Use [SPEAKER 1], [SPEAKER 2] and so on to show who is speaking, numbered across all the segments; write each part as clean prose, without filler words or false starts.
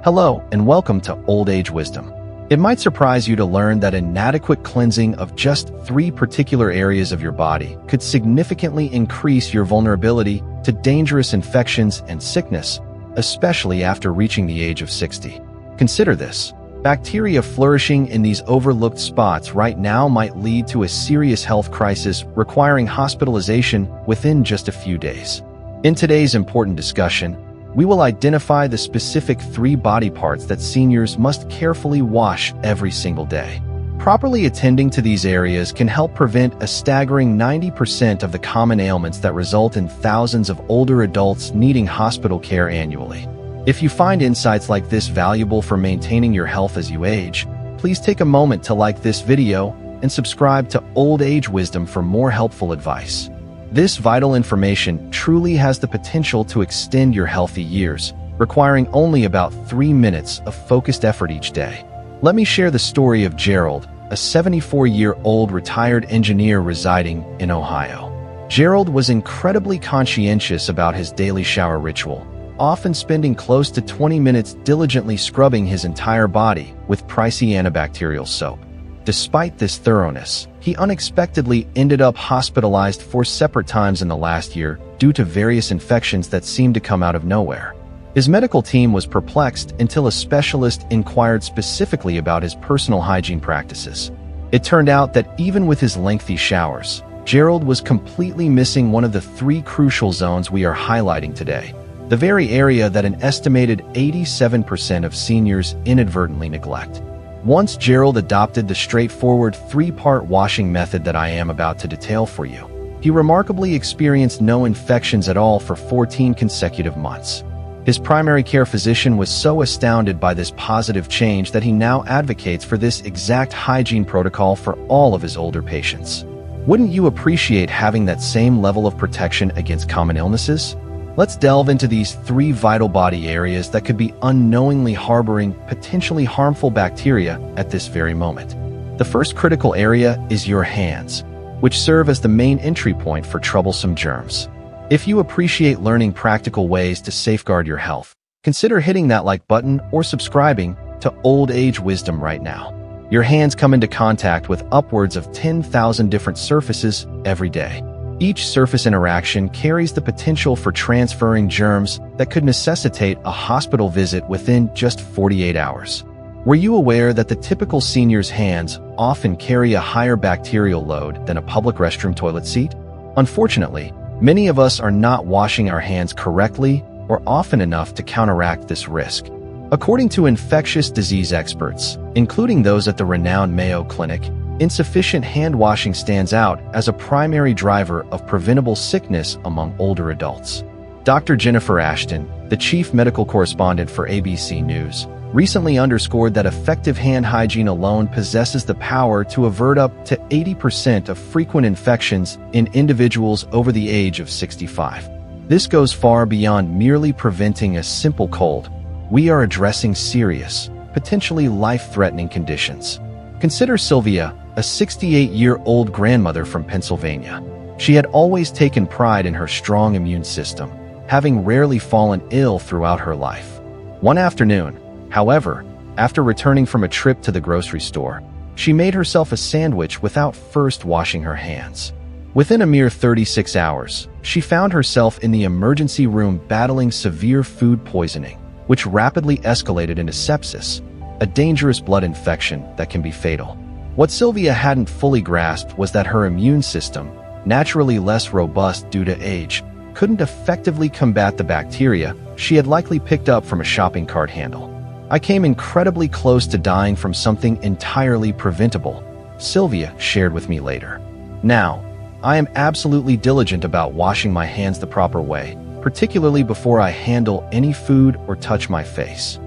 [SPEAKER 1] Hello, and welcome to Old Age Wisdom. It might surprise you to learn that inadequate cleansing of just 3 particular areas of your body could significantly increase your vulnerability to dangerous infections and sickness, especially after reaching the age of 60. Consider this. Bacteria flourishing in these overlooked spots right now might lead to a serious health crisis requiring hospitalization within just a few days. In today's important discussion, we will identify the specific 3 body parts that seniors must carefully wash every single day. Properly attending to these areas can help prevent a staggering 90% of the common ailments that result in thousands of older adults needing hospital care annually. If you find insights like this valuable for maintaining your health as you age, please take a moment to like this video and subscribe to Old Age Wisdom for more helpful advice. This vital information truly has the potential to extend your healthy years, requiring only about 3 minutes of focused effort each day. Let me share the story of Gerald, a 74-year-old retired engineer residing in Ohio. Gerald was incredibly conscientious about his daily shower ritual, often spending close to 20 minutes diligently scrubbing his entire body with pricey antibacterial soap. Despite this thoroughness, he unexpectedly ended up hospitalized 4 separate times in the last year due to various infections that seemed to come out of nowhere. His medical team was perplexed until a specialist inquired specifically about his personal hygiene practices. It turned out that even with his lengthy showers, Gerald was completely missing one of the 3 crucial zones we are highlighting today, the very area that an estimated 87% of seniors inadvertently neglect. Once Gerald adopted the straightforward 3-part washing method that I am about to detail for you, he remarkably experienced no infections at all for 14 consecutive months. His primary care physician was so astounded by this positive change that he now advocates for this exact hygiene protocol for all of his older patients. Wouldn't you appreciate having that same level of protection against common illnesses? Let's delve into these 3 vital body areas that could be unknowingly harboring potentially harmful bacteria at this very moment. The first critical area is your hands, which serve as the main entry point for troublesome germs. If you appreciate learning practical ways to safeguard your health, consider hitting that like button or subscribing to Old Age Wisdom right now. Your hands come into contact with upwards of 10,000 different surfaces every day. Each surface interaction carries the potential for transferring germs that could necessitate a hospital visit within just 48 hours. Were you aware that the typical senior's hands often carry a higher bacterial load than a public restroom toilet seat? Unfortunately, many of us are not washing our hands correctly or often enough to counteract this risk. According to infectious disease experts, including those at the renowned Mayo Clinic, insufficient hand washing stands out as a primary driver of preventable sickness among older adults. Dr. Jennifer Ashton, the chief medical correspondent for ABC News, recently underscored that effective hand hygiene alone possesses the power to avert up to 80% of frequent infections in individuals over the age of 65. This goes far beyond merely preventing a simple cold. We are addressing serious, potentially life-threatening conditions. Consider Sylvia, a 68-year-old grandmother from Pennsylvania. She had always taken pride in her strong immune system, having rarely fallen ill throughout her life. One afternoon, however, after returning from a trip to the grocery store, she made herself a sandwich without first washing her hands. Within a mere 36 hours, she found herself in the emergency room battling severe food poisoning, which rapidly escalated into sepsis, a dangerous blood infection that can be fatal. What Sylvia hadn't fully grasped was that her immune system, naturally less robust due to age, couldn't effectively combat the bacteria she had likely picked up from a shopping cart handle. "I came incredibly close to dying from something entirely preventable," Sylvia shared with me later. "Now, I am absolutely diligent about washing my hands the proper way, particularly before I handle any food or touch my face.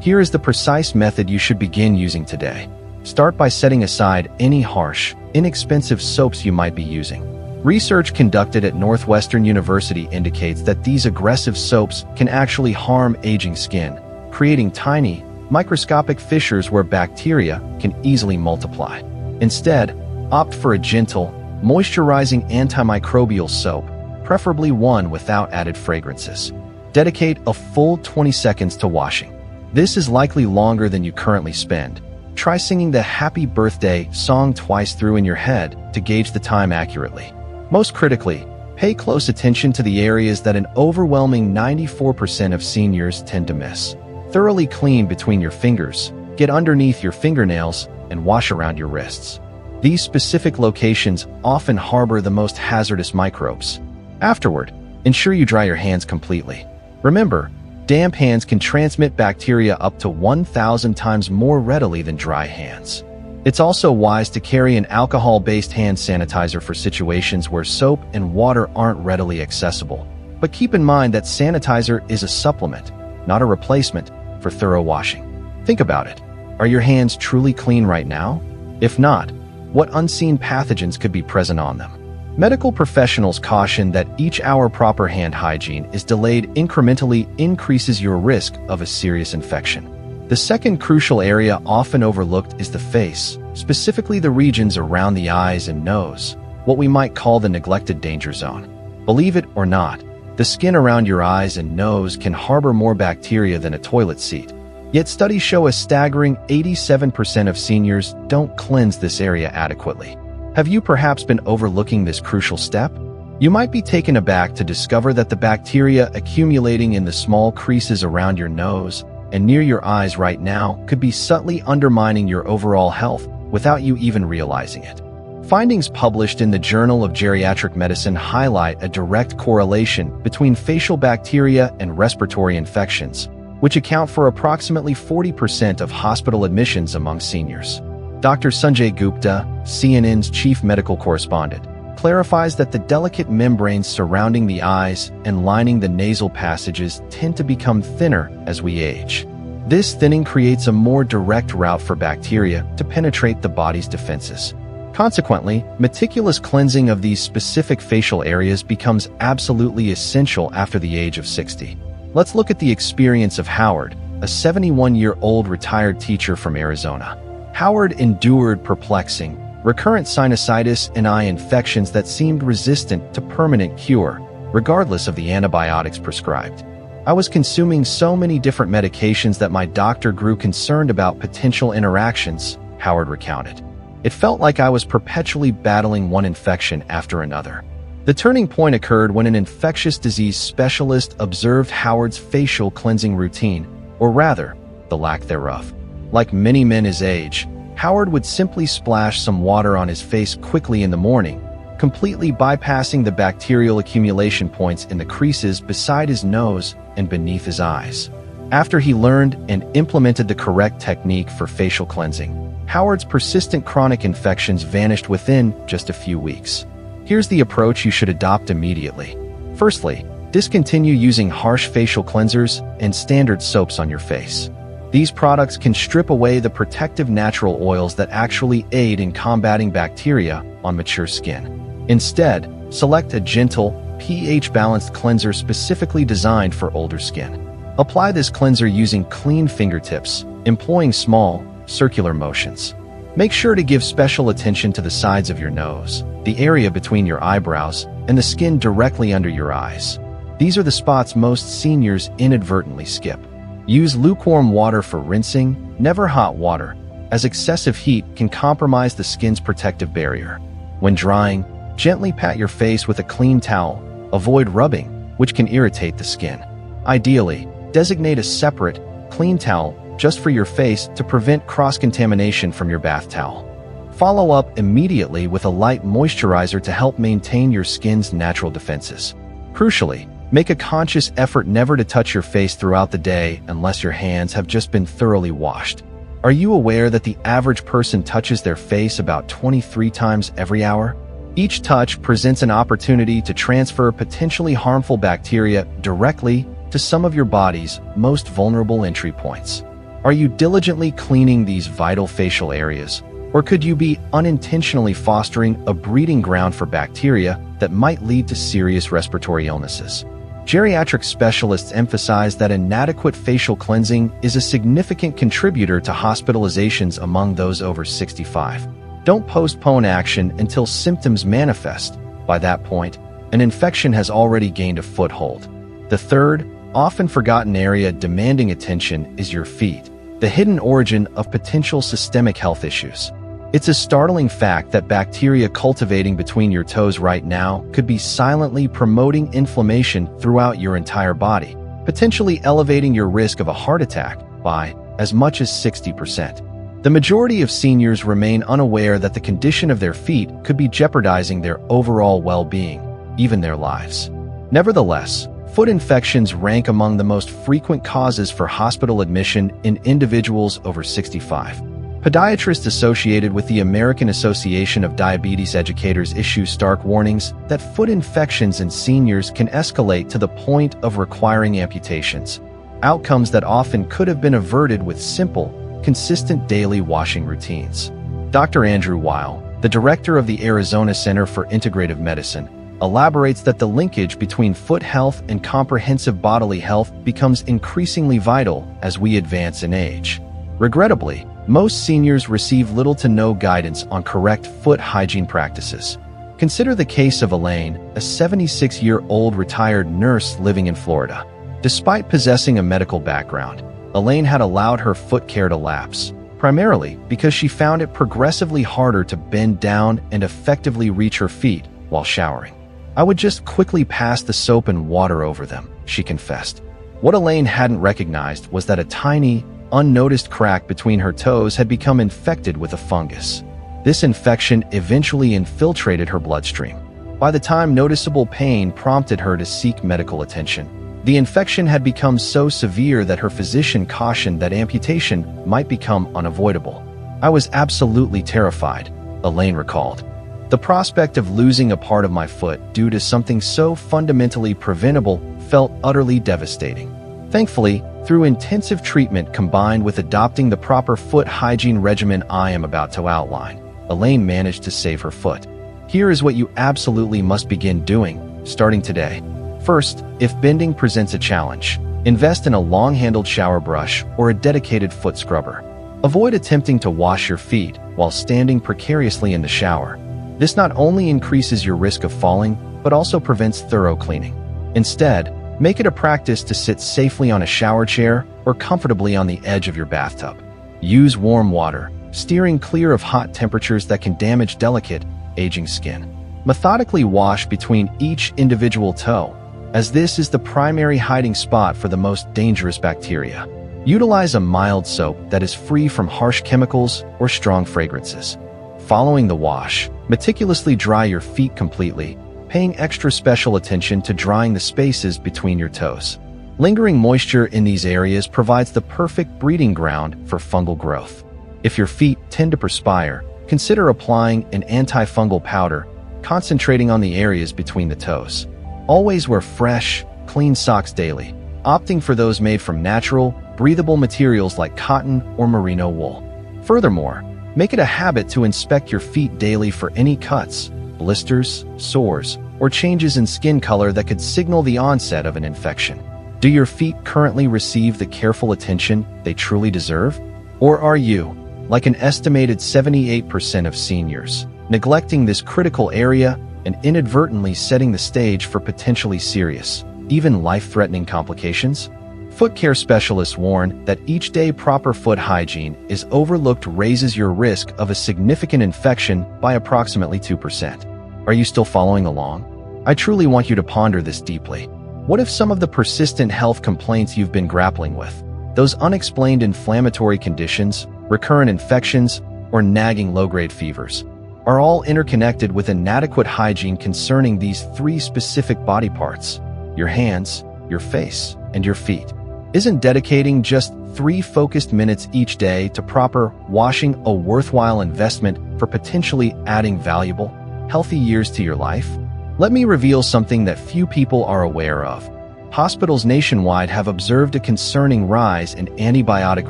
[SPEAKER 1] Here is the precise method you should begin using today. Start by setting aside any harsh, inexpensive soaps you might be using. Research conducted at Northwestern University indicates that these aggressive soaps can actually harm aging skin, creating tiny, microscopic fissures where bacteria can easily multiply. Instead, opt for a gentle, moisturizing antimicrobial soap, preferably one without added fragrances. Dedicate a full 20 seconds to washing. This is likely longer than you currently spend. Try singing the Happy Birthday song twice through in your head to gauge the time accurately. Most critically, pay close attention to the areas that an overwhelming 94% of seniors tend to miss. Thoroughly clean between your fingers, get underneath your fingernails, and wash around your wrists. These specific locations often harbor the most hazardous microbes. Afterward, ensure you dry your hands completely. Remember, damp hands can transmit bacteria up to 1,000 times more readily than dry hands. It's also wise to carry an alcohol-based hand sanitizer for situations where soap and water aren't readily accessible. But keep in mind that sanitizer is a supplement, not a replacement, for thorough washing. Think about it. Are your hands truly clean right now? If not, what unseen pathogens could be present on them? Medical professionals caution that each hour proper hand hygiene is delayed incrementally increases your risk of a serious infection. The second crucial area often overlooked is the face, specifically the regions around the eyes and nose, what we might call the neglected danger zone. Believe it or not, the skin around your eyes and nose can harbor more bacteria than a toilet seat. Yet studies show a staggering 87% of seniors don't cleanse this area adequately. Have you perhaps been overlooking this crucial step? You might be taken aback to discover that the bacteria accumulating in the small creases around your nose and near your eyes right now could be subtly undermining your overall health without you even realizing it. Findings published in the Journal of Geriatric Medicine highlight a direct correlation between facial bacteria and respiratory infections, which account for approximately 40% of hospital admissions among seniors. Dr. Sanjay Gupta, CNN's chief medical correspondent, clarifies that the delicate membranes surrounding the eyes and lining the nasal passages tend to become thinner as we age. This thinning creates a more direct route for bacteria to penetrate the body's defenses. Consequently, meticulous cleansing of these specific facial areas becomes absolutely essential after the age of 60. Let's look at the experience of Howard, a 71-year-old retired teacher from Arizona. Howard endured perplexing, recurrent sinusitis and eye infections that seemed resistant to permanent cure, regardless of the antibiotics prescribed. I was consuming so many different medications that my doctor grew concerned about potential interactions, Howard recounted. It felt like I was perpetually battling one infection after another. The turning point occurred when an infectious disease specialist observed Howard's facial cleansing routine, or rather, the lack thereof. Like many men his age, Howard would simply splash some water on his face quickly in the morning, completely bypassing the bacterial accumulation points in the creases beside his nose and beneath his eyes. After he learned and implemented the correct technique for facial cleansing, Howard's persistent chronic infections vanished within just a few weeks. Here's the approach you should adopt immediately. Firstly, discontinue using harsh facial cleansers and standard soaps on your face. These products can strip away the protective natural oils that actually aid in combating bacteria on mature skin. Instead, select a gentle, pH-balanced cleanser specifically designed for older skin. Apply this cleanser using clean fingertips, employing small, circular motions. Make sure to give special attention to the sides of your nose, the area between your eyebrows, and the skin directly under your eyes. These are the spots most seniors inadvertently skip. Use lukewarm water for rinsing, never hot water, as excessive heat can compromise the skin's protective barrier. When drying, gently pat your face with a clean towel. Avoid rubbing, which can irritate the skin. Ideally, designate a separate, clean towel just for your face to prevent cross-contamination from your bath towel. Follow up immediately with a light moisturizer to help maintain your skin's natural defenses. Crucially, make a conscious effort never to touch your face throughout the day unless your hands have just been thoroughly washed. Are you aware that the average person touches their face about 23 times every hour? Each touch presents an opportunity to transfer potentially harmful bacteria directly to some of your body's most vulnerable entry points. Are you diligently cleaning these vital facial areas, or could you be unintentionally fostering a breeding ground for bacteria that might lead to serious respiratory illnesses? Geriatric specialists emphasize that inadequate facial cleansing is a significant contributor to hospitalizations among those over 65. Don't postpone action until symptoms manifest. By that point, an infection has already gained a foothold. The third, often forgotten area demanding attention is your feet, the hidden origin of potential systemic health issues. It's a startling fact that bacteria cultivating between your toes right now could be silently promoting inflammation throughout your entire body, potentially elevating your risk of a heart attack by as much as 60%. The majority of seniors remain unaware that the condition of their feet could be jeopardizing their overall well-being, even their lives. Nevertheless, foot infections rank among the most frequent causes for hospital admission in individuals over 65. Podiatrists associated with the American Association of Diabetes Educators issue stark warnings that foot infections in seniors can escalate to the point of requiring amputations, outcomes that often could have been averted with simple, consistent daily washing routines. Dr. Andrew Weil, the director of the Arizona Center for Integrative Medicine, elaborates that the linkage between foot health and comprehensive bodily health becomes increasingly vital as we advance in age. Regrettably, most seniors receive little to no guidance on correct foot hygiene practices. Consider the case of Elaine, a 76-year-old retired nurse living in Florida. Despite possessing a medical background, Elaine had allowed her foot care to lapse, primarily because she found it progressively harder to bend down and effectively reach her feet while showering. "I would just quickly pass the soap and water over them," she confessed. What Elaine hadn't recognized was that a tiny, unnoticed crack between her toes had become infected with a fungus. This infection eventually infiltrated her bloodstream. By the time noticeable pain prompted her to seek medical attention, the infection had become so severe that her physician cautioned that amputation might become unavoidable. "I was absolutely terrified," Elaine recalled. "The prospect of losing a part of my foot due to something so fundamentally preventable felt utterly devastating. Thankfully, through intensive treatment combined with adopting the proper foot hygiene regimen I am about to outline, Elaine managed to save her foot. Here is what you absolutely must begin doing, starting today. First, if bending presents a challenge, invest in a long-handled shower brush or a dedicated foot scrubber. Avoid attempting to wash your feet while standing precariously in the shower. This not only increases your risk of falling, but also prevents thorough cleaning. Instead, make it a practice to sit safely on a shower chair or comfortably on the edge of your bathtub. Use warm water, steering clear of hot temperatures that can damage delicate, aging skin. Methodically wash between each individual toe, as this is the primary hiding spot for the most dangerous bacteria. Utilize a mild soap that is free from harsh chemicals or strong fragrances. Following the wash, meticulously dry your feet completely, paying extra special attention to drying the spaces between your toes. Lingering moisture in these areas provides the perfect breeding ground for fungal growth. If your feet tend to perspire, consider applying an antifungal powder, concentrating on the areas between the toes. Always wear fresh, clean socks daily, opting for those made from natural, breathable materials like cotton or merino wool. Furthermore, make it a habit to inspect your feet daily for any cuts, blisters, sores, or changes in skin color that could signal the onset of an infection. Do your feet currently receive the careful attention they truly deserve? Or are you, like an estimated 78% of seniors, neglecting this critical area and inadvertently setting the stage for potentially serious, even life-threatening complications? Foot care specialists warn that each day proper foot hygiene is overlooked raises your risk of a significant infection by approximately 2%. Are you still following along? I truly want you to ponder this deeply. What if some of the persistent health complaints you've been grappling with, those unexplained inflammatory conditions, recurrent infections, or nagging low-grade fevers, are all interconnected with inadequate hygiene concerning these three specific body parts: your hands, your face, and your feet? Isn't dedicating just 3 focused minutes each day to proper washing a worthwhile investment for potentially adding valuable, healthy years to your life? Let me reveal something that few people are aware of. Hospitals nationwide have observed a concerning rise in antibiotic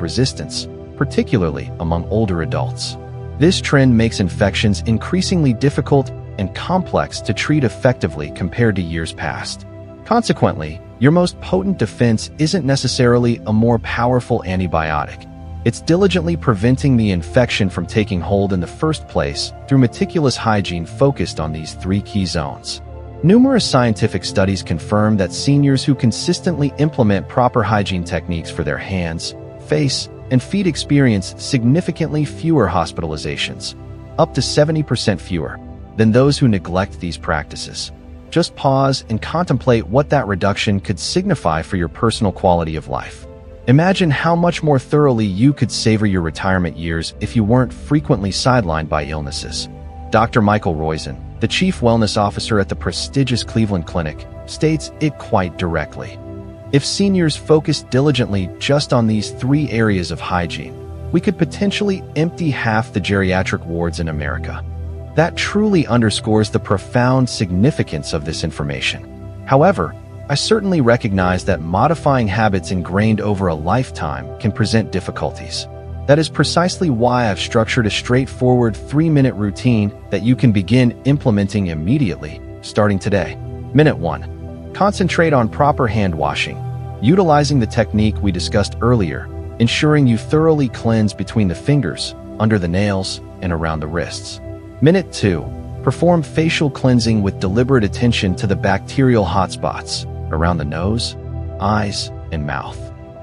[SPEAKER 1] resistance, particularly among older adults. This trend makes infections increasingly difficult and complex to treat effectively compared to years past. Consequently, your most potent defense isn't necessarily a more powerful antibiotic. It's diligently preventing the infection from taking hold in the first place through meticulous hygiene focused on these 3 key zones. Numerous scientific studies confirm that seniors who consistently implement proper hygiene techniques for their hands, face, and feet experience significantly fewer hospitalizations, up to 70% fewer, than those who neglect these practices. Just pause and contemplate what that reduction could signify for your personal quality of life. Imagine how much more thoroughly you could savor your retirement years if you weren't frequently sidelined by illnesses. Dr. Michael Roizen, the Chief Wellness Officer at the prestigious Cleveland Clinic, states it quite directly. If seniors focused diligently just on these 3 areas of hygiene, we could potentially empty half the geriatric wards in America. That truly underscores the profound significance of this information. However, I certainly recognize that modifying habits ingrained over a lifetime can present difficulties. That is precisely why I've structured a straightforward 3-minute routine that you can begin implementing immediately, starting today. Minute 1. Concentrate on proper hand washing, utilizing the technique we discussed earlier, ensuring you thoroughly cleanse between the fingers, under the nails, and around the wrists. Minute 2. Perform facial cleansing with deliberate attention to the bacterial hotspots around the nose, eyes, and mouth.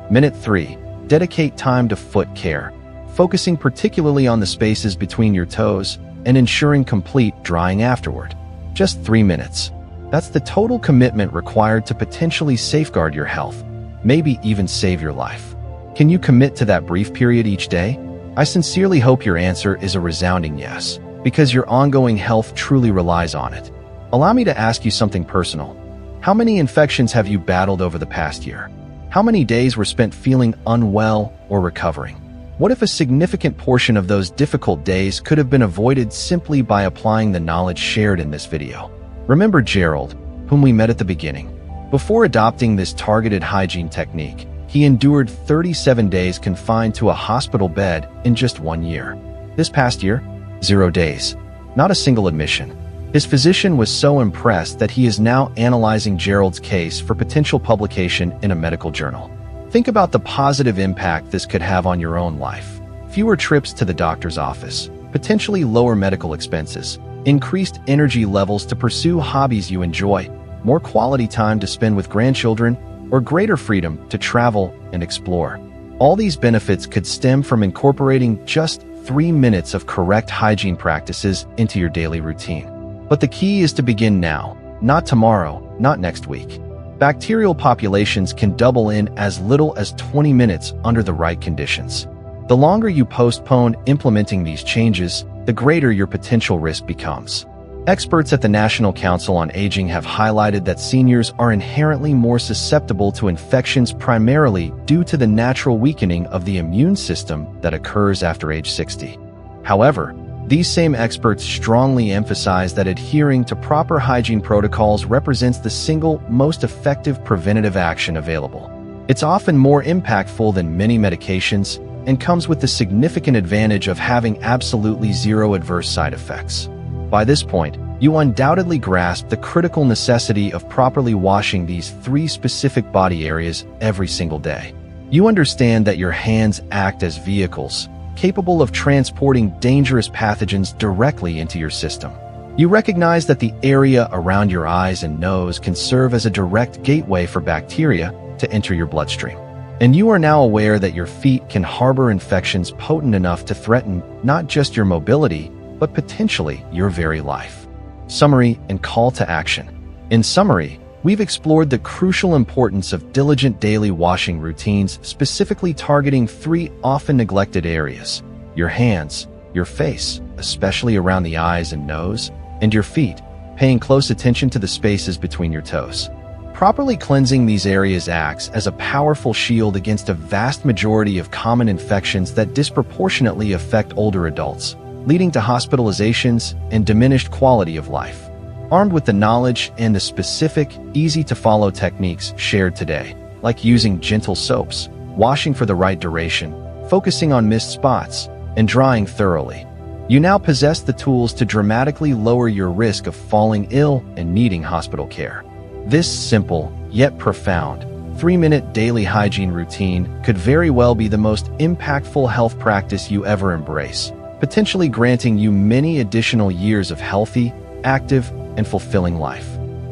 [SPEAKER 1] Minute 3. Dedicate time to foot care, focusing particularly on the spaces between your toes and ensuring complete drying afterward. Just 3 minutes. That's the total commitment required to potentially safeguard your health, maybe even save your life. Can you commit to that brief period each day? I sincerely hope your answer is a resounding yes, because your ongoing health truly relies on it. Allow me to ask you something personal. How many infections have you battled over the past year? How many days were spent feeling unwell or recovering? What if a significant portion of those difficult days could have been avoided simply by applying the knowledge shared in this video? Remember Gerald, whom we met at the beginning. Before adopting this targeted hygiene technique, he endured 37 days confined to a hospital bed in just 1 year. This past year, 0 days. Not a single admission. His physician was so impressed that he is now analyzing Gerald's case for potential publication in a medical journal. Think about the positive impact this could have on your own life. Fewer trips to the doctor's office, potentially lower medical expenses, increased energy levels to pursue hobbies you enjoy, more quality time to spend with grandchildren, or greater freedom to travel and explore. All these benefits could stem from incorporating just 3 minutes of correct hygiene practices into your daily routine. But the key is to begin now, not tomorrow, not next week. Bacterial populations can double in as little as 20 minutes under the right conditions. The longer you postpone implementing these changes, the greater your potential risk becomes. Experts at the National Council on Aging have highlighted that seniors are inherently more susceptible to infections primarily due to the natural weakening of the immune system that occurs after age 60. However, these same experts strongly emphasize that adhering to proper hygiene protocols represents the single most effective preventative action available. It's often more impactful than many medications and comes with the significant advantage of having absolutely zero adverse side effects. By this point, you undoubtedly grasp the critical necessity of properly washing these 3 specific body areas every single day. You understand that your hands act as vehicles, capable of transporting dangerous pathogens directly into your system. You recognize that the area around your eyes and nose can serve as a direct gateway for bacteria to enter your bloodstream. And you are now aware that your feet can harbor infections potent enough to threaten not just your mobility, but potentially your very life. Summary and call to action. In summary, we've explored the crucial importance of diligent daily washing routines, specifically targeting 3 often neglected areas: your hands, your face, especially around the eyes and nose, and your feet, paying close attention to the spaces between your toes. Properly cleansing these areas acts as a powerful shield against a vast majority of common infections that disproportionately affect older adults, leading to hospitalizations and diminished quality of life. Armed with the knowledge and the specific, easy-to-follow techniques shared today, like using gentle soaps, washing for the right duration, focusing on missed spots, and drying thoroughly, you now possess the tools to dramatically lower your risk of falling ill and needing hospital care. This simple, yet profound, 3-minute daily hygiene routine could very well be the most impactful health practice you ever embrace, potentially granting you many additional years of healthy, active, and fulfilling life.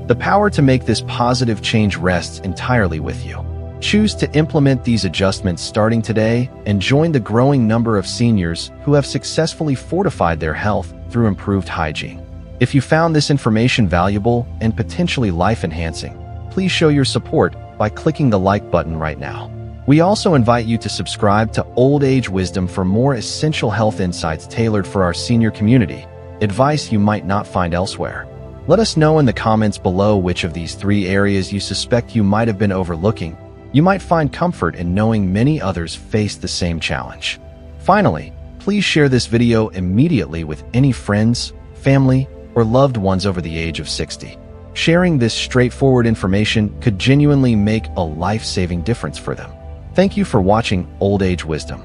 [SPEAKER 1] The power to make this positive change rests entirely with you. Choose to implement these adjustments starting today and join the growing number of seniors who have successfully fortified their health through improved hygiene. If you found this information valuable and potentially life-enhancing, please show your support by clicking the like button right now. We also invite you to subscribe to Old Age Wisdom for more essential health insights tailored for our senior community, advice you might not find elsewhere. Let us know in the comments below which of these 3 areas you suspect you might have been overlooking. You might find comfort in knowing many others face the same challenge. Finally, please share this video immediately with any friends, family, or loved ones over the age of 60. Sharing this straightforward information could genuinely make a life-saving difference for them. Thank you for watching Old Age Wisdom.